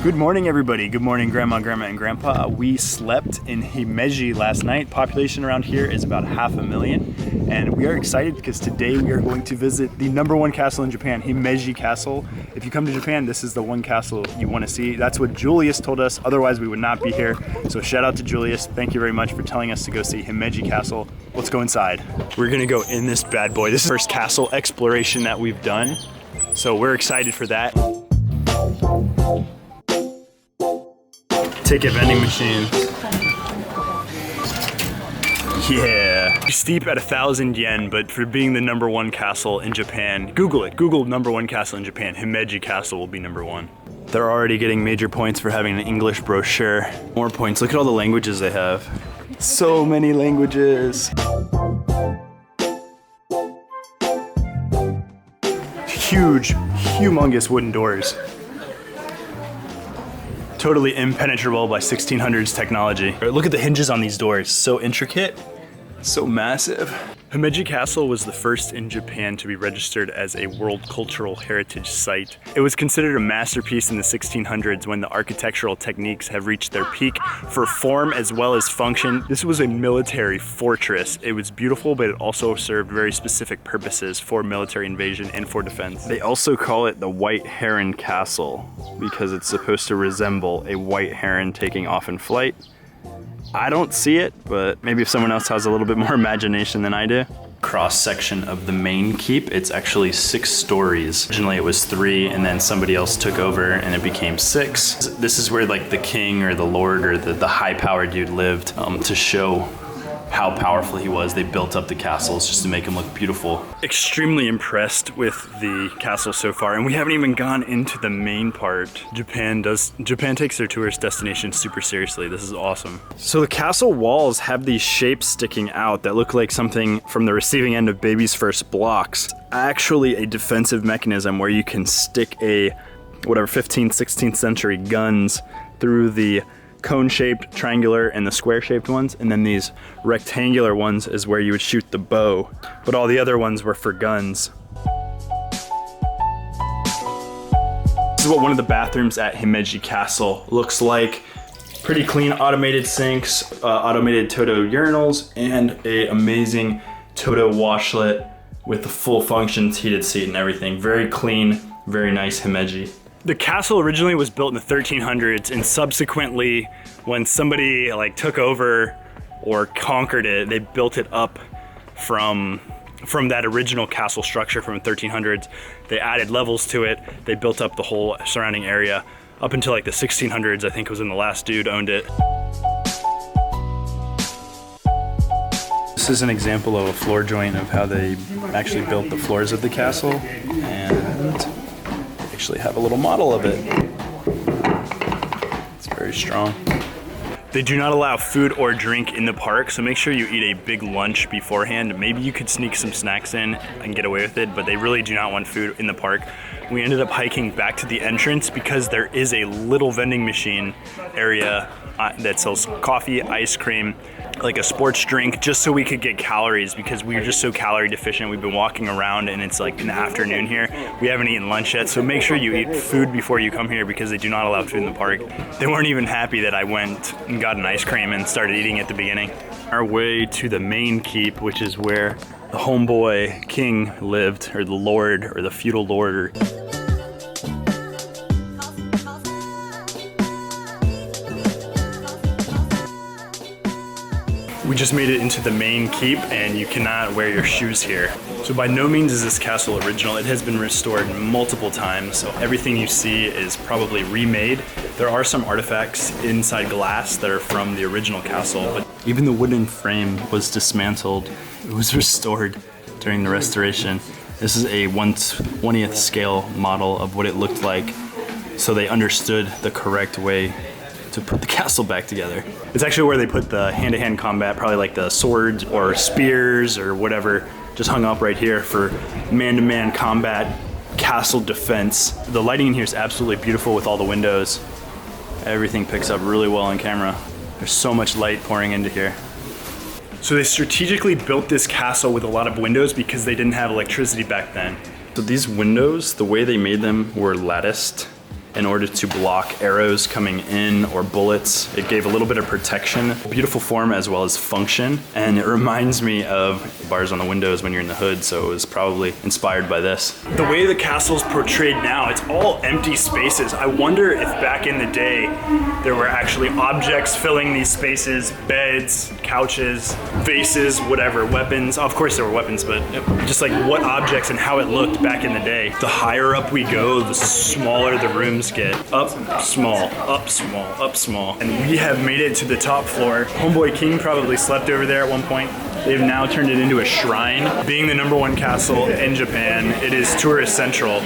Good morning, everybody. Good morning, Grandma, and Grandpa. We slept in Himeji last night. Population around here is about 500,000, and we are excited because today we are going to visit the #1 castle in Japan, Himeji Castle. If you come to Japan, this is the one castle you want to see. That's what Julius told us. Otherwise, we would not be here. So shout out to Julius. Thank you very much for telling us to go see Himeji Castle. Let's go inside. We're gonna go in this bad boy. This is the first castle exploration that we've done, so we're excited for that. Ticket vending machine. Yeah. Steep at 1,000 yen, but for being the #1 castle in Japan, Google it. Google #1 castle in Japan. Himeji Castle will be #1. They're already getting major points for having an English brochure. More points. Look at all the languages they have. So many languages. Huge, humongous wooden doors. Totally impenetrable by 1600s technology. Look at the hinges on these doors. So intricate, so massive. Himeji Castle was the first in Japan to be registered as a World Cultural Heritage Site. It was considered a masterpiece in the 1600s when the architectural techniques have reached their peak for form as well as function. This was a military fortress. It was beautiful, but it also served very specific purposes for military invasion and for defense. They also call it the White Heron Castle because it's supposed to resemble a white heron taking off in flight. I don't see it, but maybe if someone else has a little bit more imagination than I do. Cross section of the main keep, it's actually 6 stories. Originally it was 3 and then somebody else took over and it became 6. This is where like the king or the lord or the high power dude lived to show how powerful he was. They built up the castles just to make him look beautiful. Extremely impressed with the castle so far, and we haven't even gone into the main part. Japan takes their tourist destination super seriously. This is awesome. So the castle walls have these shapes sticking out that look like something from the receiving end of baby's first blocks. Actually a defensive mechanism where you can stick a, whatever, 15th, 16th century guns through the cone-shaped, triangular, and the square-shaped ones, and then these rectangular ones is where you would shoot the bow, but all the other ones were for guns. This is what one of the bathrooms at Himeji Castle looks like. Pretty clean automated sinks, automated Toto urinals, and a amazing Toto washlet with the full functions, heated seat and everything. Very clean, very nice Himeji. The castle originally was built in the 1300s, and subsequently when somebody like took over or conquered it, they built it up from that original castle structure from the 1300s. They added levels to it. They built up the whole surrounding area up until like the 1600s, I think was when the last dude owned it. This is an example of a floor joint of how they actually built the floors of the castle, and actually have a little model of it. It's very strong. They do not allow food or drink in the park, so make sure you eat a big lunch beforehand. Maybe you could sneak some snacks in and get away with it, but they really do not want food in the park. We ended up hiking back to the entrance because there is a little vending machine area that sells coffee, ice cream, like a sports drink, just so we could get calories because we were just so calorie deficient. We've been walking around and it's like in the afternoon here. We haven't eaten lunch yet, so make sure you eat food before you come here because they do not allow food in the park. They weren't even happy that I went and got an ice cream and started eating at the beginning. Our way to the main keep, which is where the homeboy king lived, or the lord, or the feudal lord. We just made it into the main keep and you cannot wear your shoes here. So by no means is this castle original. It has been restored multiple times, so everything you see is probably remade. There are some artifacts inside glass that are from the original castle, but even the wooden frame was dismantled. It was restored during the restoration. This is a 1/20th scale model of what it looked like, so they understood the correct way to put the castle back together. It's actually where they put the hand-to-hand combat, probably like the swords or spears or whatever, just hung up right here for man-to-man combat, castle defense. The lighting in here is absolutely beautiful with all the windows. Everything picks up really well on camera. There's so much light pouring into here. So they strategically built this castle with a lot of windows because they didn't have electricity back then. So these windows, the way they made them were latticed, in order to block arrows coming in or bullets. It gave a little bit of protection, beautiful form as well as function. And it reminds me of bars on the windows when you're in the hood, so it was probably inspired by this. The way the castle's portrayed now, it's all empty spaces. I wonder if back in the day, there were actually objects filling these spaces, beds, couches, vases, whatever, weapons. Of course there were weapons, but just like what objects and how it looked back in the day. The higher up we go, the smaller the rooms get. Up small, up small, up small. And we have made it to the top floor. Homeboy King probably slept over there at one point. They've now turned it into a shrine. Being the #1 castle in Japan, it is tourist central.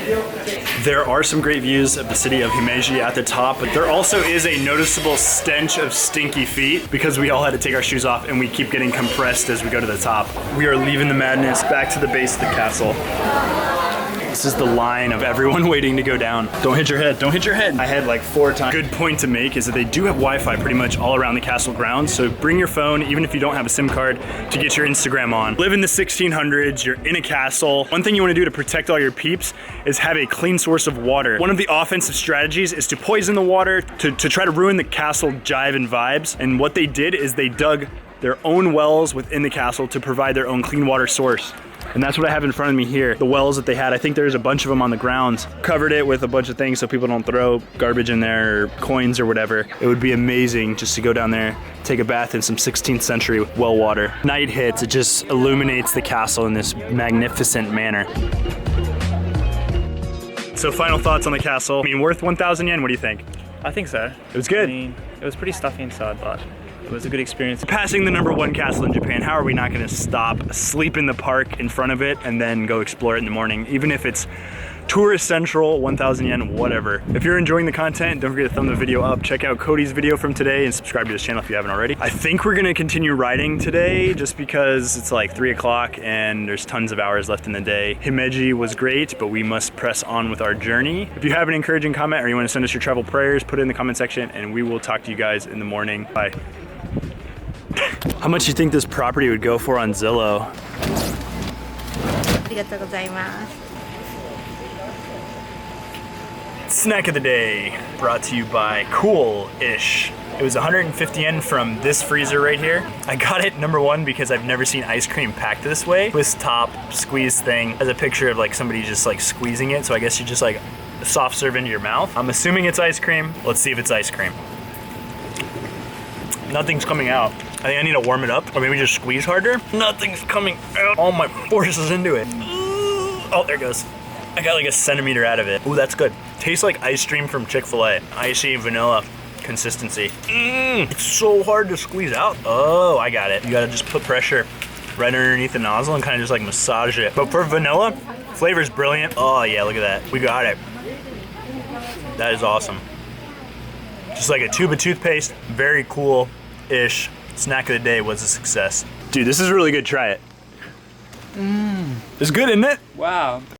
There are some great views of the city of Himeji at the top, but there also is a noticeable stench of stinky feet because we all had to take our shoes off and we keep getting compressed as we go to the top. We are leaving the madness back to the base of the castle. This is the line of everyone waiting to go down. Don't hit your head, don't hit your head. I had like 4 times. Good point to make is that they do have Wi-Fi pretty much all around the castle grounds, so bring your phone, even if you don't have a SIM card, to get your Instagram on. Live in the 1600s, you're in a castle. One thing you wanna do to protect all your peeps is have a clean source of water. One of the offensive strategies is to poison the water to try to ruin the castle jive and vibes, and what they did is they dug their own wells within the castle to provide their own clean water source. And that's what I have in front of me here. The wells that they had, I think there's a bunch of them on the grounds. Covered it with a bunch of things so people don't throw garbage in there or coins or whatever. It would be amazing just to go down there, take a bath in some 16th century well water. Night hits, it just illuminates the castle in this magnificent manner. So final thoughts on the castle. I mean, worth 1,000 yen, what do you think? I think so. It was good. I mean, it was pretty stuffy inside, but it was a good experience. Passing the #1 castle in Japan, how are we not gonna stop, sleep in the park in front of it, and then go explore it in the morning, even if it's tourist central, 1,000 yen, whatever. If you're enjoying the content, don't forget to thumb the video up. Check out Cody's video from today and subscribe to his channel if you haven't already. I think we're gonna continue riding today just because it's like 3 o'clock and there's tons of hours left in the day. Himeji was great, but we must press on with our journey. If you have an encouraging comment or you wanna send us your travel prayers, put it in the comment section and we will talk to you guys in the morning. Bye. How much do you think this property would go for on Zillow? ありがとうございます。 Snack of the day, brought to you by Cool-ish. It was 150 yen from this freezer right here. I got it #1 because I've never seen ice cream packed this way. This top squeeze thing has a picture of like somebody just like squeezing it, so I guess you just like soft serve into your mouth. I'm assuming it's ice cream. Let's see if it's ice cream. Nothing's coming out. I think I need to warm it up or maybe just squeeze harder. Nothing's coming out. All my forces into it. Oh, there it goes. I got like a centimeter out of it. Ooh, that's good. Tastes like ice cream from Chick-fil-A. Icy vanilla consistency. It's so hard to squeeze out. Oh, I got it. You gotta just put pressure right underneath the nozzle and kind of just like massage it. But for vanilla, flavor's brilliant. Oh yeah, look at that. We got it. That is awesome. Just like a tube of toothpaste, very cool-ish. Snack of the day was a success. Dude, this is really good, try it. It's good, isn't it? Wow.